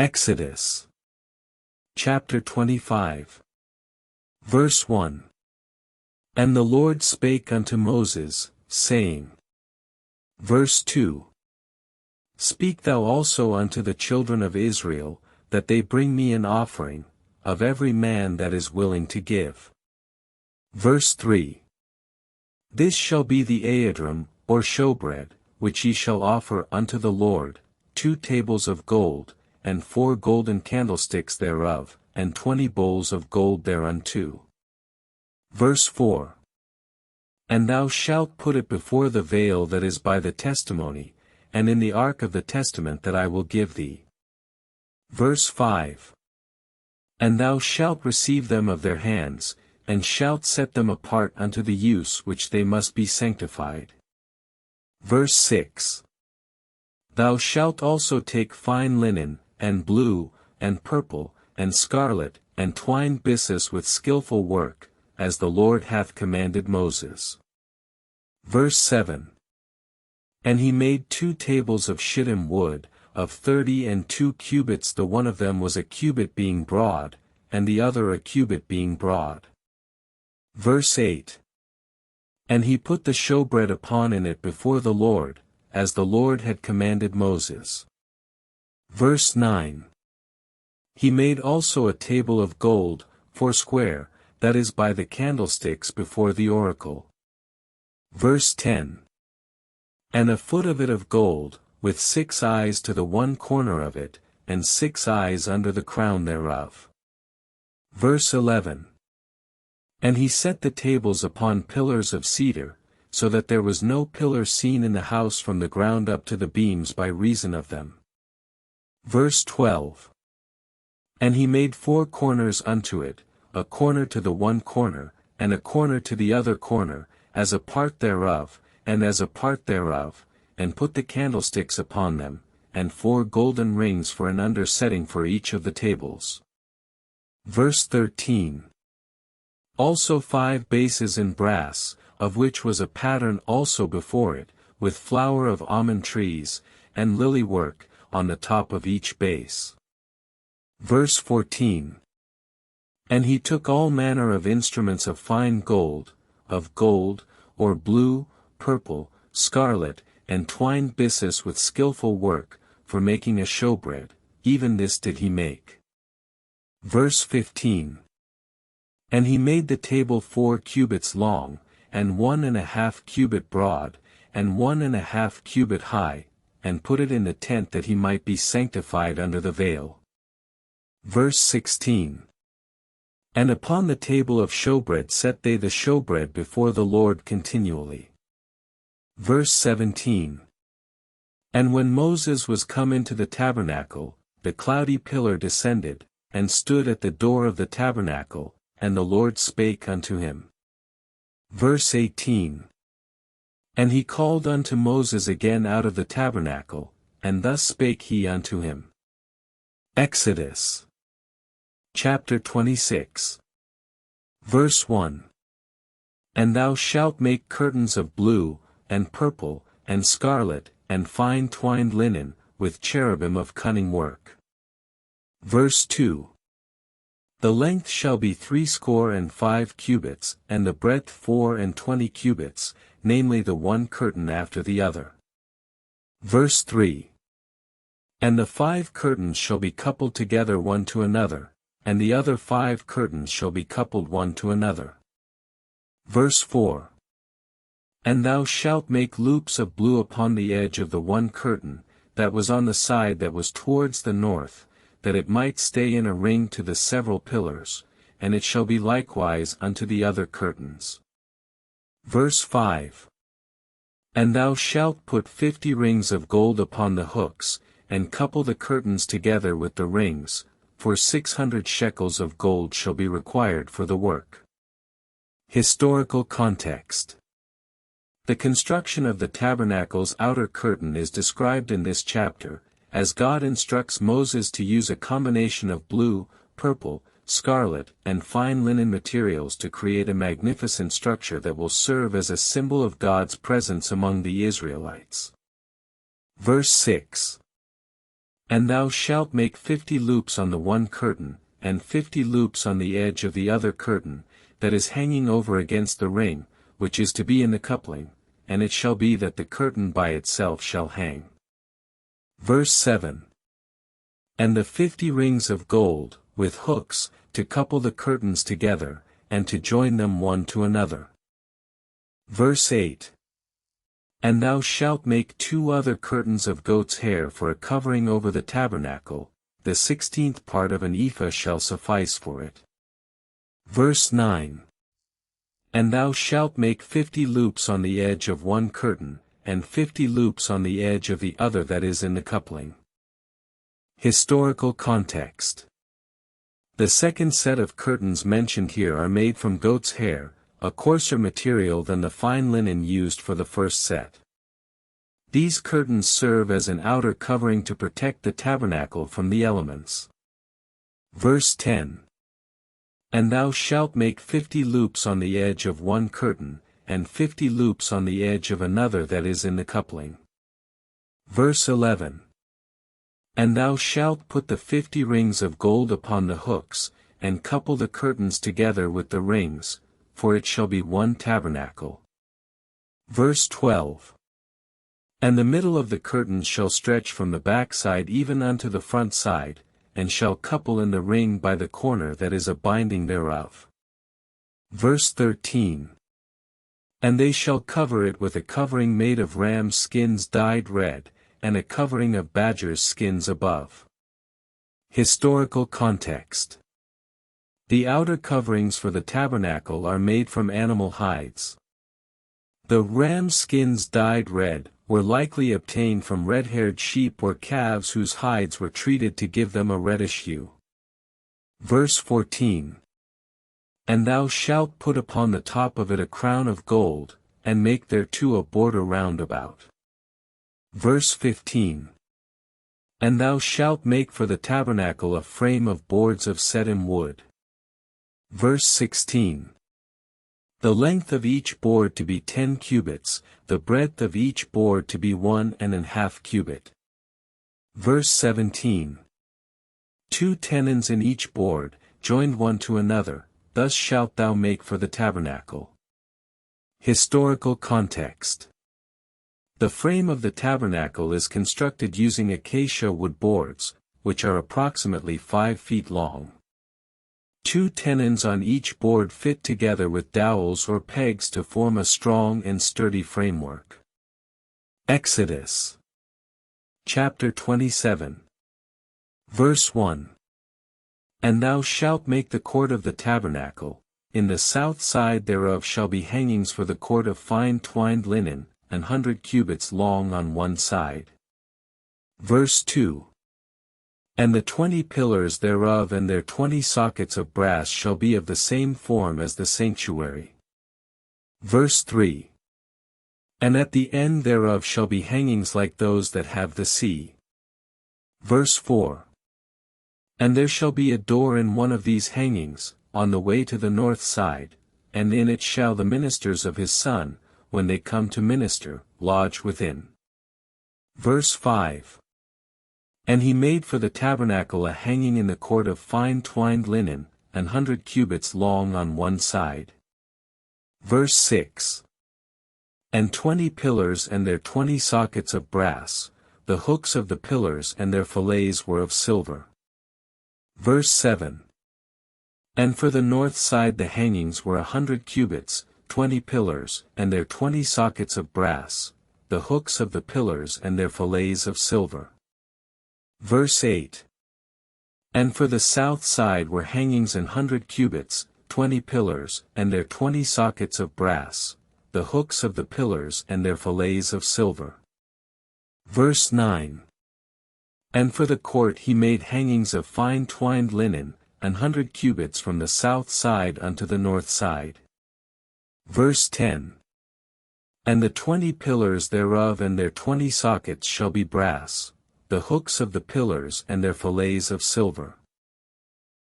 Exodus chapter 25. Verse 1. And the Lord spake unto Moses, saying. Verse 2. Speak thou also unto the children of Israel, that they bring me an offering, of every man that is willing to give. Verse 3. This shall be the aedrum, or showbread, which ye shall offer unto the Lord, 2 tables of gold, and 4 golden candlesticks thereof, and 20 bowls of gold thereunto. Verse 4. And thou shalt put it before the veil that is by the testimony, and in the ark of the testament that I will give thee. Verse 5. And thou shalt receive them of their hands, and shalt set them apart unto the use which they must be sanctified. Verse 6. Thou shalt also take fine linen, and blue, and purple, and scarlet, and twined byssus with skillful work, as the Lord hath commanded Moses. Verse 7. And he made 2 tables of shittim wood, of 32 cubits, the one of them was a cubit being broad, and the other a cubit being broad. Verse 8. And he put the showbread upon in it before the Lord, as the Lord had commanded Moses. Verse 9. He made also a table of gold, 4 that is by the candlesticks before the oracle. Verse 10. And a foot of it of gold, with 6 eyes to the one corner of it, and 6 eyes under the crown thereof. Verse 11. And he set the tables upon pillars of cedar, so that there was no pillar seen in the house from the ground up to the beams by reason of them. Verse 12. And he made 4 corners unto it, a corner to the one corner, and a corner to the other corner, as a part thereof, and as a part thereof, and put the candlesticks upon them, and 4 golden rings for an undersetting for each of the tables. Verse 13. Also 5 bases in brass, of which was a pattern also before it, with flower of almond trees, and lily work, on the top of each base. Verse 14. And he took all manner of instruments of fine gold, or blue, purple, scarlet, and twined byssus with skillful work, for making a showbread, even this did he make. Verse 15. And he made the table 4 cubits long, and 1½ cubit broad, and 1½ cubit high, and put it in the tent that he might be sanctified under the veil. Verse 16. And upon the table of showbread set they the showbread before the Lord continually. Verse 17. And when Moses was come into the tabernacle, the cloudy pillar descended, and stood at the door of the tabernacle, and the Lord spake unto him. Verse 18. And he called unto Moses again out of the tabernacle, and thus spake he unto him. Exodus chapter 26. Verse 1. And thou shalt make curtains of blue, and purple, and scarlet, and fine twined linen, with cherubim of cunning work. Verse 2. The length shall be 65 cubits, and the breadth 24 cubits, namely the one curtain after the other. Verse 3. And the 5 curtains shall be coupled together one to another, and the other 5 curtains shall be coupled one to another. Verse 4. And thou shalt make loops of blue upon the edge of the one curtain, that was on the side that was towards the north, that it might stay in a ring to the several pillars, and it shall be likewise unto the other curtains. Verse 5. And thou shalt put 50 rings of gold upon the hooks, and couple the curtains together with the rings, for 600 shekels of gold shall be required for the work. Historical context. The construction of the tabernacle's outer curtain is described in this chapter, as God instructs Moses to use a combination of blue, purple, scarlet, and fine linen materials to create a magnificent structure that will serve as a symbol of God's presence among the Israelites. Verse 6. And thou shalt make 50 loops on the one curtain, and 50 loops on the edge of the other curtain, that is hanging over against the ring, which is to be in the coupling, and it shall be that the curtain by itself shall hang. Verse 7. And the 50 rings of gold, with hooks, to couple the curtains together, and to join them one to another. Verse 8. And thou shalt make 2 other curtains of goat's hair for a covering over the tabernacle, the 16th part of an ephah shall suffice for it. Verse 9. And thou shalt make 50 loops on the edge of one curtain, and 50 loops on the edge of the other that is in the coupling. Historical context. The second set of curtains mentioned here are made from goat's hair, a coarser material than the fine linen used for the first set. These curtains serve as an outer covering to protect the tabernacle from the elements. Verse 10. And thou shalt make 50 loops on the edge of one curtain, and 50 loops on the edge of another that is in the coupling. Verse 11. And thou shalt put the 50 rings of gold upon the hooks, and couple the curtains together with the rings, for it shall be one tabernacle. Verse 12. And the middle of the curtains shall stretch from the backside even unto the front side, and shall couple in the ring by the corner that is a binding thereof. Verse 13. And they shall cover it with a covering made of rams' skins dyed red, and a covering of badgers' skins above. Historical context. The outer coverings for the tabernacle are made from animal hides. The ram skins dyed red were likely obtained from red-haired sheep or calves whose hides were treated to give them a reddish hue. Verse 14. And thou shalt put upon the top of it a crown of gold, and make thereto a border round about. Verse 15. And thou shalt make for the tabernacle a frame of boards of setim wood. Verse 16. The length of each board to be 10 cubits, the breadth of each board to be 1½ cubit. Verse 17. 2 tenons in each board, joined one to another, thus shalt thou make for the tabernacle. Historical context. The frame of the tabernacle is constructed using acacia wood boards, which are approximately 5 feet long. 2 tenons on each board fit together with dowels or pegs to form a strong and sturdy framework. Exodus. Chapter 27. Verse 1. And thou shalt make the court of the tabernacle, in the south side thereof shall be hangings for the court of fine twined linen, 100 cubits long on one side. Verse 2. And the 20 pillars thereof and their 20 sockets of brass shall be of the same form as the sanctuary. Verse 3. And at the end thereof shall be hangings like those that have the sea. Verse 4. And there shall be a door in one of these hangings, on the way to the north side, and in it shall the ministers of his son, when they come to minister, lodge within. Verse 5. And he made for the tabernacle a hanging in the court of fine twined linen, 100 cubits long on one side. Verse 6. And 20 pillars and their 20 sockets of brass, the hooks of the pillars and their fillets were of silver. Verse 7. And for the north side the hangings were 100 cubits, 20 pillars and their 20 sockets of brass, the hooks of the pillars and their fillets of silver. Verse 8. And for the south side were hangings 100 cubits, 20 pillars and their 20 sockets of brass, the hooks of the pillars and their fillets of silver. Verse 9. And for the court he made hangings of fine twined linen, 100 cubits from the south side unto the north side. Verse 10. And the 20 pillars thereof and their 20 sockets shall be brass, the hooks of the pillars and their fillets of silver.